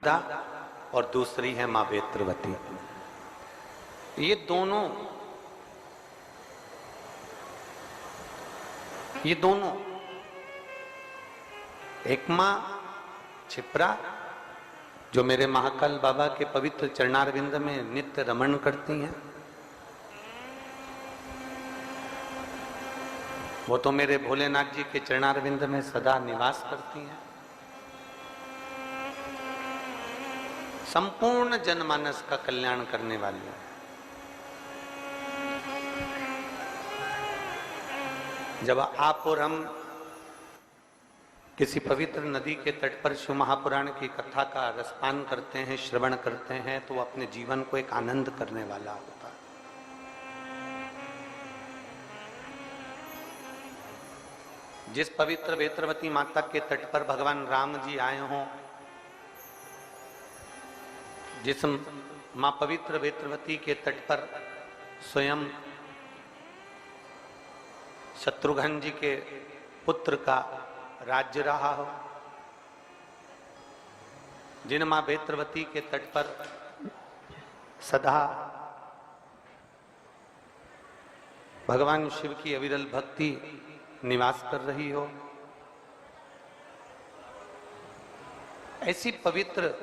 और दूसरी है मां वेत्रवती। ये दोनों एक मां क्षिप्रा जो मेरे महाकाल बाबा के पवित्र चरणारविंद में नित्य रमण करती हैं, वो तो मेरे भोलेनाथ जी के चरणारविंद में सदा निवास करती हैं। संपूर्ण जनमानस का कल्याण करने वाली है। जब आप और हम किसी पवित्र नदी के तट पर शिव महापुराण की कथा का रसपान करते हैं, श्रवण करते हैं, तो अपने जीवन को एक आनंद करने वाला होता है। जिस पवित्र वेत्रवती माता के तट पर भगवान राम जी आए हों, जिस मां पवित्र वेत्रवती के तट पर स्वयं शत्रुघ्न जी के पुत्र का राज्य रहा हो, जिन मां वेत्रवती के तट पर सदा भगवान शिव की अविरल भक्ति निवास कर रही हो, ऐसी पवित्र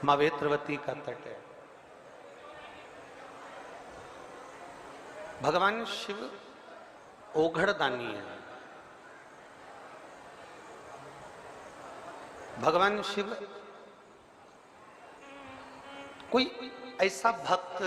मां वेत्रवती का तट है। भगवान शिव ओघड़दानी है। भगवान शिव कोई ऐसा भक्त,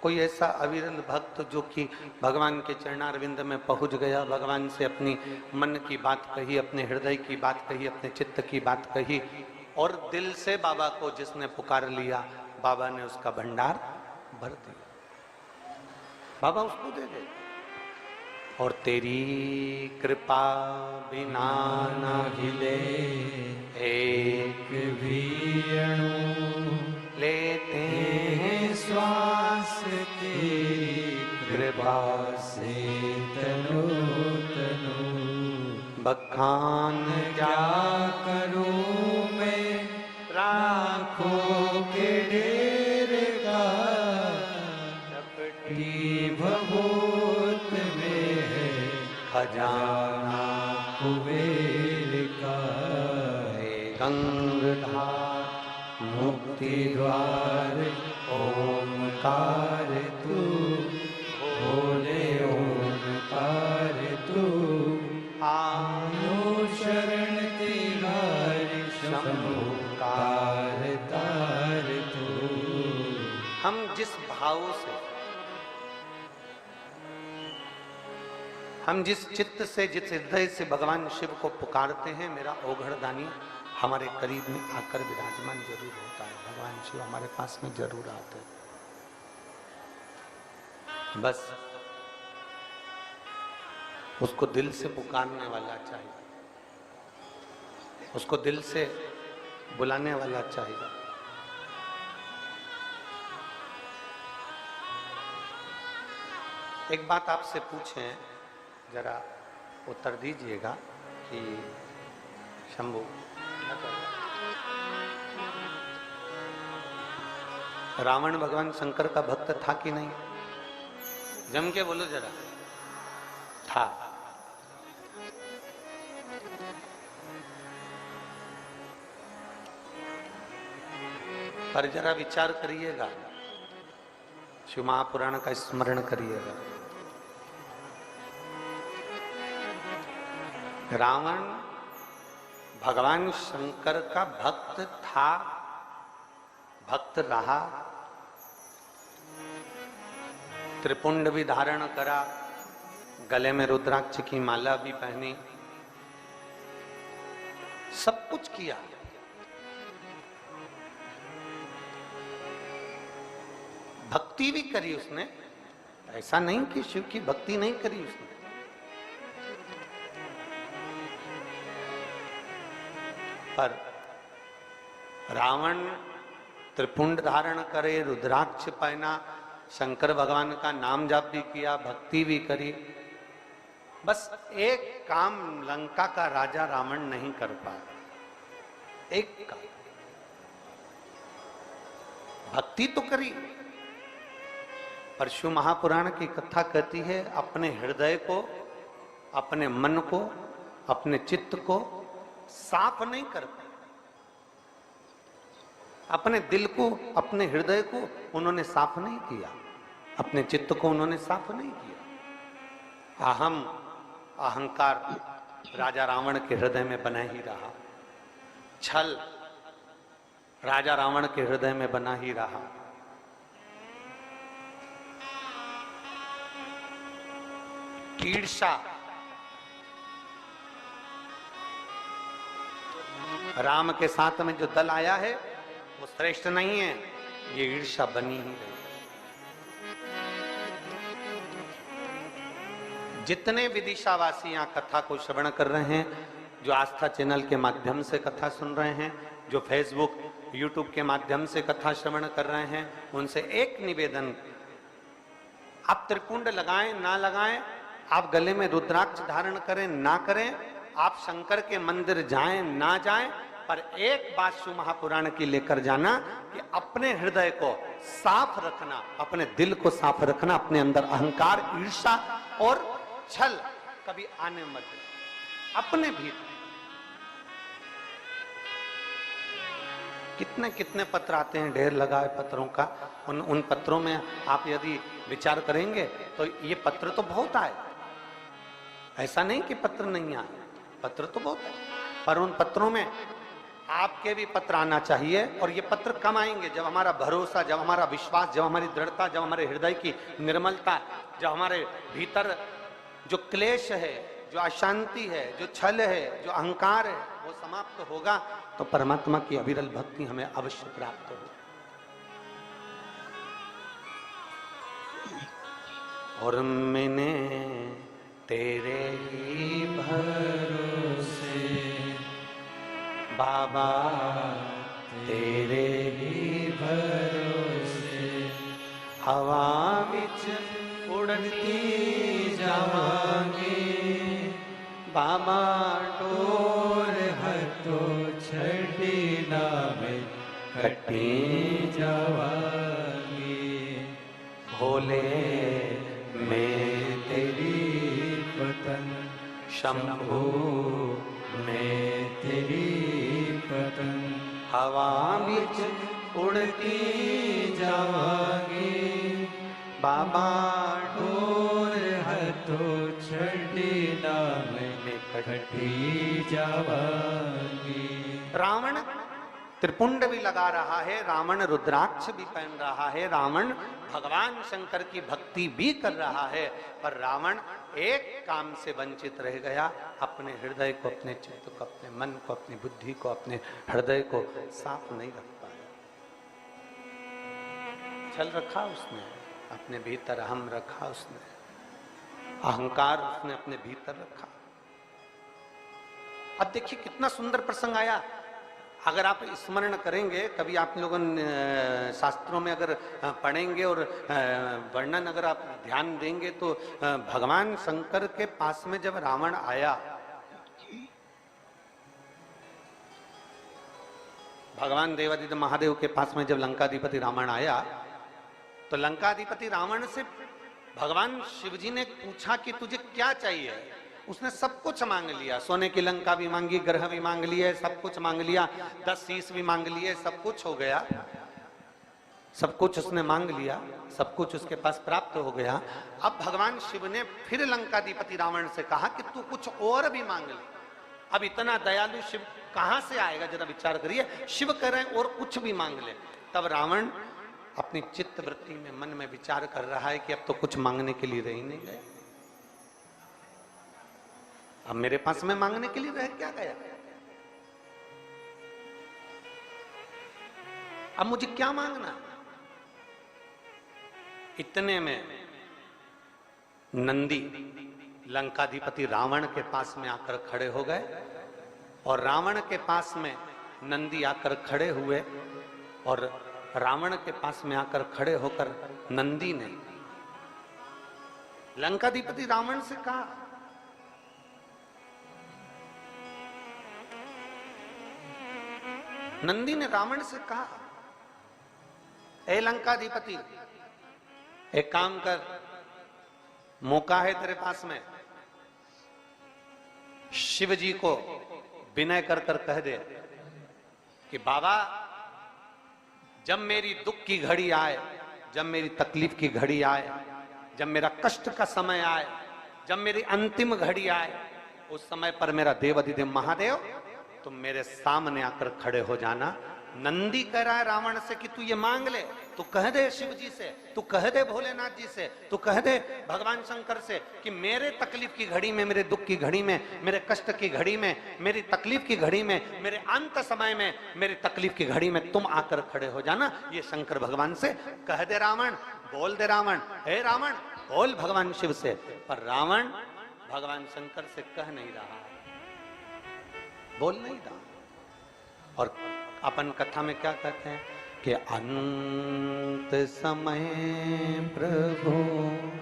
कोई ऐसा अविरल भक्त जो कि भगवान के चरणारविंद में पहुंच गया, भगवान से अपनी मन की बात कही, अपने हृदय की बात कही, अपने चित्त की बात कही, और दिल से बाबा को जिसने पुकार लिया, बाबा ने उसका भंडार भर दिया, बाबा उसको दे दे। और तेरी कृपा बिना न हिले एक भी अणु, लेते हैं श्वास तेरी कृपा से तनो तनो। बखान क्या करूं मैं राखों के ढेर का, चपटी भभूत में है खजाना कुबेर का। गंगाधार मुक्ति द्वार ओमकार तू, भोले ओमकार तू। आनो शरण तिहारी शंभु तार तार तू। हम जिस भाव से, हम जिस चित्त से, जिस हृदय से भगवान शिव को पुकारते हैं, मेरा ओघड़दानी हमारे करीब में आकर विराजमान जरूर होता है। भगवान शिव हमारे पास में जरूर आते हैं। बस उसको दिल से पुकारने वाला चाहिए, उसको दिल से बुलाने वाला चाहिए। एक बात आपसे पूछें, जरा उत्तर दीजिएगा कि शंभू, रावण भगवान शंकर का भक्त था कि नहीं? जम के बोलो जरा। था। पर जरा विचार करिएगा, शिव महापुराण का स्मरण करिएगा। रावण भगवान शंकर का भक्त था, भक्त रहा, त्रिपुंड भी धारण करा, गले में रुद्राक्ष की माला भी पहनी, सब कुछ किया, भक्ति भी करी उसने। ऐसा नहीं कि शिव की भक्ति नहीं करी उसने, पर रावण त्रिपुंड धारण करे, रुद्राक्ष पहना, शंकर भगवान का नाम जाप भी किया, भक्ति भी करी, बस एक काम लंका का राजा रावण नहीं कर पाया। एक का भक्ति तो करी, पर शिव महापुराण की कथा कहती है अपने हृदय को, अपने मन को, अपने चित्त को साफ नहीं कर पाए। अपने दिल को, अपने हृदय को उन्होंने साफ नहीं किया, अपने चित्त को उन्होंने साफ नहीं किया। अहम, अहंकार राजा रावण के हृदय में बना ही रहा, छल राजा रावण के हृदय में बना ही रहा। ईर्ष्या राम के साथ में जो दल आया है वो श्रेष्ठ नहीं है, ये ईर्ष्या बनी ही रही। जितने विदिशावासी यहाँ कथा को श्रवण कर रहे हैं, जो आस्था चैनल के माध्यम से कथा सुन रहे हैं, जो फेसबुक यूट्यूब के माध्यम से कथा श्रवण कर रहे हैं, उनसे एक निवेदन, आप त्रिपुंड लगाएं ना लगाएं, आप गले में रुद्राक्ष धारण करें ना करें, आप शंकर के मंदिर जाएं ना जाएं, पर एक बात शिव महापुराण की लेकर जाना कि अपने हृदय को साफ रखना, अपने दिल को साफ रखना, अपने अंदर अहंकार, ईर्ष्या और छल कभी आने मत देना। अपने भीतर कितने कितने पत्र आते हैं, ढेर लगा है पत्रों का। उन पत्रों में आप यदि विचार करेंगे तो ये पत्र तो बहुत आए, ऐसा नहीं कि पत्र नहीं आए, पत्र तो बहुत है, पर उन पत्रों में आपके भी पत्र आना चाहिए। और ये पत्र कम आएंगे जब हमारा भरोसा, जब हमारा विश्वास, जब हमारी दृढ़ता, जब हमारे हृदय की निर्मलता, जब हमारे भीतर जो क्लेश है, जो अशांति है, जो छल है, जो अहंकार है, वो समाप्त होगा तो परमात्मा की अविरल भक्ति हमें अवश्य प्राप्त होगी। और मैंने तेरे ही भरोसे बाबा, तेरे ही भरोसे हवा विच उड़ती जावांगे बाबा, डोर हथो छड़ी नावे कटी जावांगे। भोले मैं तेरी पतन, शंभू मैं तेरी पतन, हवा बिच उड़ती जावांगे बाबा, डोर हथो छड़ी नावे कटी जावांगे। रावण त्रिपुंड भी लगा रहा है, रावण रुद्राक्ष भी पहन रहा है, रावण भगवान शंकर की भक्ति भी कर रहा है, पर रावण एक काम से वंचित रह गया, अपने हृदय को, अपने चित्त को, अपने मन को, अपनी बुद्धि को, अपने हृदय को साफ नहीं रख पाया। छल रखा उसने अपने भीतर, अहम रखा उसने, अहंकार उसने अपने भीतर रखा। अब देखिए कितना सुंदर प्रसंग आया। अगर आप स्मरण करेंगे, कभी आप लोगों शास्त्रों में अगर पढ़ेंगे और वर्णन अगर आप ध्यान देंगे तो भगवान शंकर के पास में जब रावण आया, भगवान देवादिदेव महादेव के पास में जब लंकाधिपति रावण आया, तो लंकाधिपति रावण से भगवान शिवजी ने पूछा कि तुझे क्या चाहिए। उसने सब कुछ मांग लिया, सोने की लंका भी मांगी, ग्रह भी मांग लिए, सब कुछ मांग लिया, 10 शीश भी मांग लिए, सब कुछ हो गया, सब कुछ उसने मांग लिया, सब कुछ उसके पास प्राप्त हो गया। अब भगवान शिव ने फिर लंकाधिपति रावण से कहा कि तू कुछ और भी मांग ले। अब इतना दयालु शिव कहां से आएगा, जरा विचार करिए। शिव कह रहे हैं और कुछ भी मांग ले। तब रावण अपनी चित्त वृत्ति में, मन में विचार कर रहा है कि अब तो कुछ मांगने के लिए रह ही नहीं गया, अब मेरे पास में मांगने के लिए रह क्या गया, अब मुझे क्या मांगना। इतने में नंदी लंकाधिपति रावण के पास में आकर खड़े हो गए, और रावण के पास में नंदी आकर खड़े हुए, और रावण के पास में आकर खड़े होकर नंदी ने लंकाधिपति रावण से कहा, नंदी ने रावण से कहा, ए लंकाधिपति, एक काम कर, मौका है तेरे पास में, शिव जी को विनय कर कर कह दे कि बाबा, जब मेरी दुख की घड़ी आए, जब मेरी तकलीफ की घड़ी आए, जब मेरा कष्ट का समय आए, जब मेरी अंतिम घड़ी आए, उस समय पर मेरा देवाधिदेव महादेव तुम मेरे सामने आकर खड़े हो जाना। नंदी कह रहा है रावण से कि तू ये मांग ले, तू कह दे शिव जी से, तू कह दे भोलेनाथ जी से, तू कह दे भगवान शंकर से कि मेरे तकलीफ की घड़ी में, मेरे दुख की घड़ी में, मेरे कष्ट की घड़ी में, मेरी तकलीफ की घड़ी में, मेरे अंत समय में, मेरी तकलीफ की घड़ी में तुम आकर खड़े हो जाना। ये शंकर भगवान से कह दे रावण, बोल दे रावण, हे रावण बोल भगवान शिव से। पर रावण भगवान शंकर से कह नहीं रहा, बोल नहीं रहा। और अपन कथा में क्या कहते हैं कि अंत समय प्रभु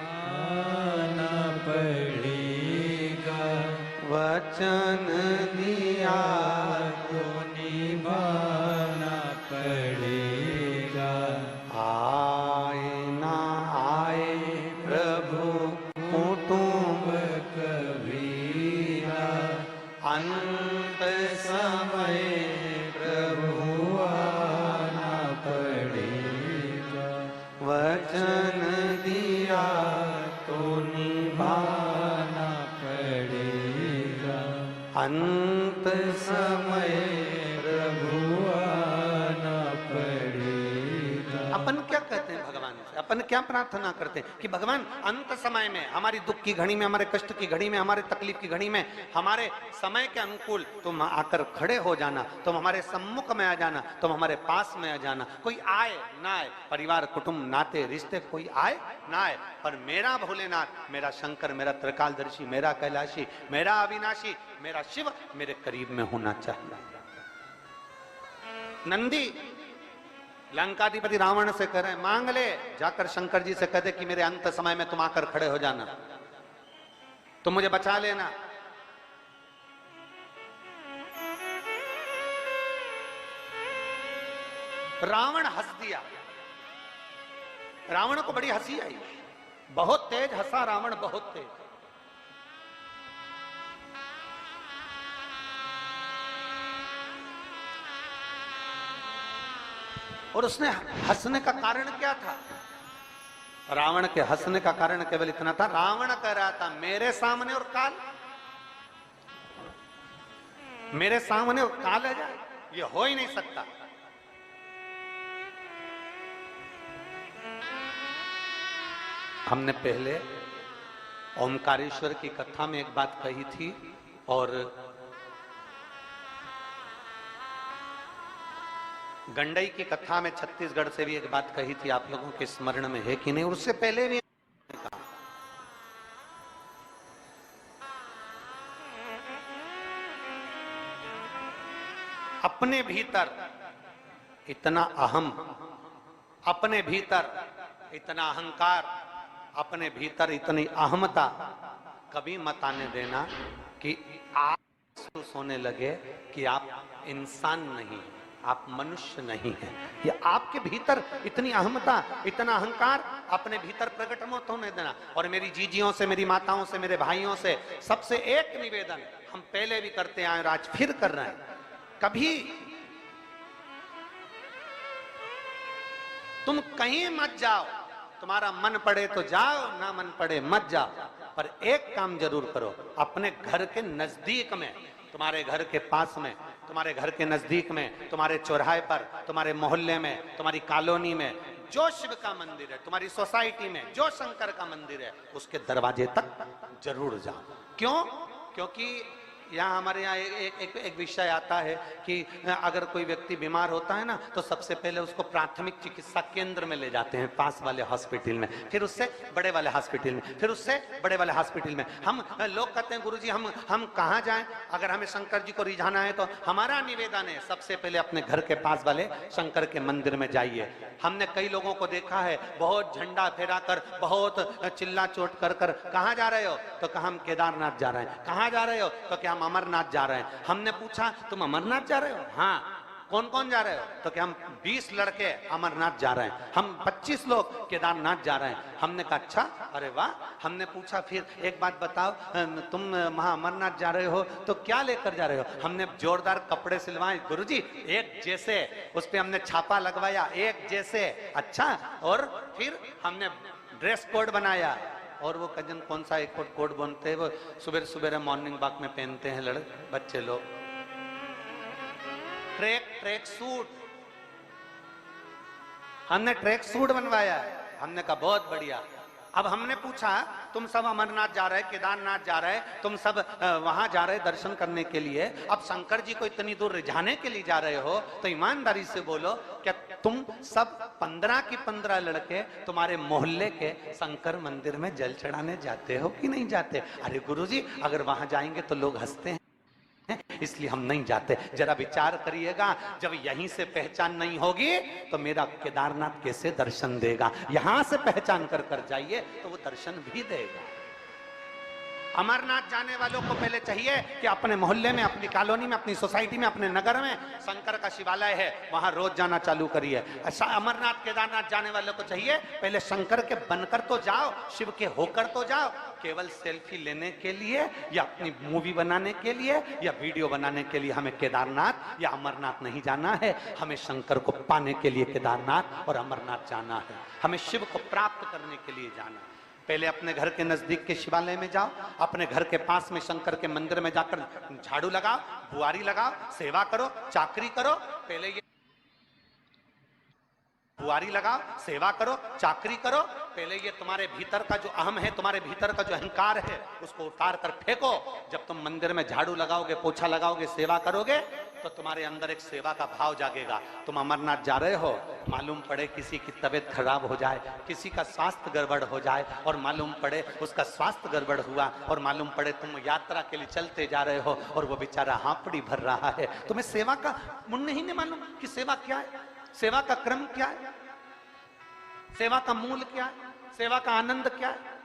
आना पड़ेगा, वचन दिया तो निभाना पड़ेगा, आए ना आए प्रभु कुटुंब कबीरा, अंत समय वचन दिया तो निभाना पड़ेगा, अंत समय प्रभु आना पड़ेगा। अपन क्या कहते हैं भगवान से, अपन क्या प्रार्थना करते हैं कि भगवान अंत समय में, हमारी दुख की घड़ी में, हमारे कष्ट की घड़ी में, हमारे तकलीफ की घड़ी में, हमारे समय के अनुकूल तुम आकर खड़े हो जाना, तुम हमारे सम्मुख में आ जाना, तुम हमारे पास में आ जाना। कोई आए ना आए, परिवार कुटुंब नाते रिश्ते कोई आए ना आए, पर मेरा भोलेनाथ, मेरा शंकर, मेरा त्रिकालदर्शी, मेरा कैलाशी, मेरा अविनाशी, मेरा शिव मेरे करीब में होना चाहिए। नंदी लंकाधिपति रावण से कह रहे हैं, मांग ले, जाकर शंकर जी से कह दे कि मेरे अंत समय में तुम आकर खड़े हो जाना, तुम मुझे बचा लेना। रावण हंस दिया, रावण को बड़ी हंसी आई, बहुत तेज हंसा रावण, बहुत तेज। और उसने हंसने का कारण क्या था? रावण के हंसने का कारण केवल इतना था, रावण कह रहा था मेरे सामने और काल, मेरे सामने और काल आ जाए, ये हो ही नहीं सकता। हमने पहले ओमकारेश्वर की कथा में एक बात कही थी, और गंडई की कथा में छत्तीसगढ़ से भी एक बात कही थी, आप लोगों के स्मरण में है कि नहीं? उससे पहले भी कहा, अपने भीतर इतना अहम, अपने भीतर इतना अहंकार, अपने भीतर इतनी अहमता कभी मत आने देना कि आप महसूस होने लगे कि आप इंसान नहीं, आप मनुष्य नहीं हैं। ये आपके भीतर इतनी अहमता, इतना अहंकार अपने भीतर प्रकट मत होने देना। और मेरी जीजियों से, मेरी माताओं से, मेरे भाइयों से सबसे एक निवेदन, हम पहले भी करते आए और आज फिर कर रहे हैं, कभी तुम कहीं मत जाओ, तुम्हारा मन पड़े तो जाओ, ना मन पड़े मत जाओ, पर एक काम जरूर करो, अपने घर के नजदीक में, तुम्हारे घर के पास में, तुम्हारे घर के नजदीक में, तुम्हारे चौराहे पर, तुम्हारे मोहल्ले में, तुम्हारी कॉलोनी में जो शिव का मंदिर है, तुम्हारी सोसाइटी में जो शंकर का मंदिर है, उसके दरवाजे तक जरूर जाओ। क्यों? क्योंकि यहाँ हमारे यहाँ एक विषय आता है कि अगर कोई व्यक्ति बीमार होता है ना, तो सबसे पहले उसको प्राथमिक चिकित्सा केंद्र में ले जाते हैं, पास वाले हॉस्पिटल में, फिर उससे बड़े वाले हॉस्पिटल में, फिर उससे बड़े वाले हॉस्पिटल में। हम लोग कहते हैं गुरुजी हम कहाँ जाएं? अगर हमें शंकर जी को रिझाना है तो हमारा निवेदन है, सबसे पहले अपने घर के पास वाले शंकर के मंदिर में जाइए। हमने कई लोगों को देखा है, बहुत झंडा फहरा कर, बहुत चिल्ला चोट कर कर, कहाँ जा रहे हो? तो कहा हम केदारनाथ जा रहे हैं। कहाँ जा रहे हो? तो क्या अमरनाथ जा रहे हैं। हमने पूछा तुम अमरनाथ जा रहे हो? हाँ। कौन कौन जा रहे हो? तो कि हम 20 लड़के अमरनाथ जा रहे हैं, हम 25 लोग केदारनाथ जा रहे हैं। हमने कहा अच्छा, अरे वाह। हमने पूछा फिर एक बात बताओ, तुम वहां अमरनाथ जा रहे हो तो क्या लेकर जा रहे हो? हमने जोरदार कपड़े सिलवाए गुरुजी, एक जैसे, उस पर हमने छापा लगवाया एक जैसे। अच्छा, और फिर हमने ड्रेस कोड बनाया। और वो कजन कौन सा एक कोड बनते हैं, वो सुबह सुबह मॉर्निंग वॉक में पहनते हैं बच्चे लोग, ट्रैक सूट। हमने ट्रैक सूट बनवाया। हमने कहा बहुत बढ़िया। अब हमने पूछा तुम सब अमरनाथ जा रहे, केदारनाथ जा रहे, तुम सब वहां जा रहे दर्शन करने के लिए, अब शंकर जी को इतनी दूर रिझाने के लिए जा रहे हो, तो ईमानदारी से बोलो क्या तुम सब 15 की 15 लड़के तुम्हारे मोहल्ले के शंकर मंदिर में जल चढ़ाने जाते हो कि नहीं जाते? अरे गुरुजी, अगर वहां जाएंगे तो लोग हंसते हैं, इसलिए हम नहीं जाते। जरा विचार करिएगा, जब यहीं से पहचान नहीं होगी तो मेरा केदारनाथ कैसे दर्शन देगा? यहां से पहचान कर कर जाइए तो वो दर्शन भी देगा। अमरनाथ जाने वालों को पहले चाहिए कि अपने मोहल्ले में, अपनी कॉलोनी में, अपनी सोसाइटी में, अपने नगर में शंकर का शिवालय है, वहां रोज जाना चालू करिए। अमरनाथ केदारनाथ जाने वालों को चाहिए पहले शंकर के बनकर तो जाओ, शिव के होकर तो जाओ। केवल सेल्फी लेने के लिए या अपनी मूवी बनाने के लिए या वीडियो बनाने के लिए हमें केदारनाथ या अमरनाथ नहीं जाना है। हमें शंकर को पाने के लिए केदारनाथ और अमरनाथ जाना है। हमें शिव को प्राप्त करने के लिए जाना है। पहले अपने घर के नजदीक के शिवालय में जाओ, अपने घर के पास में शंकर के मंदिर में जाकर झाड़ू लगाओ, बुआरी लगाओ, सेवा करो, चाकरी करो। पहले ये बुआरी लगाओ, सेवा करो, चाकरी करो। पहले ये तुम्हारे भीतर का जो अहम है, तुम्हारे भीतर का जो अहंकार है, उसको उतार कर फेंको। जब तुम मंदिर में झाड़ू लगाओगे, पोछा लगाओगे, सेवा करोगे, तो तुम्हारे अंदर एक सेवा का भाव जागेगा। तुम अमरनाथ जा रहे हो, मालूम पड़े किसी की तबीयत खराब हो जाए, किसी का स्वास्थ्य गड़बड़ हो जाए, और मालूम पड़े उसका स्वास्थ्य गड़बड़ हुआ, और मालूम पड़े तुम यात्रा के लिए चलते जा रहे हो और वो बेचारा हांपड़ी भर रहा है, तुम्हें सेवा का मुन्ने ही नहीं मालूम कि सेवा क्या है, सेवा का क्रम क्या है, सेवा का मूल क्या है, सेवा का आनंद क्या है।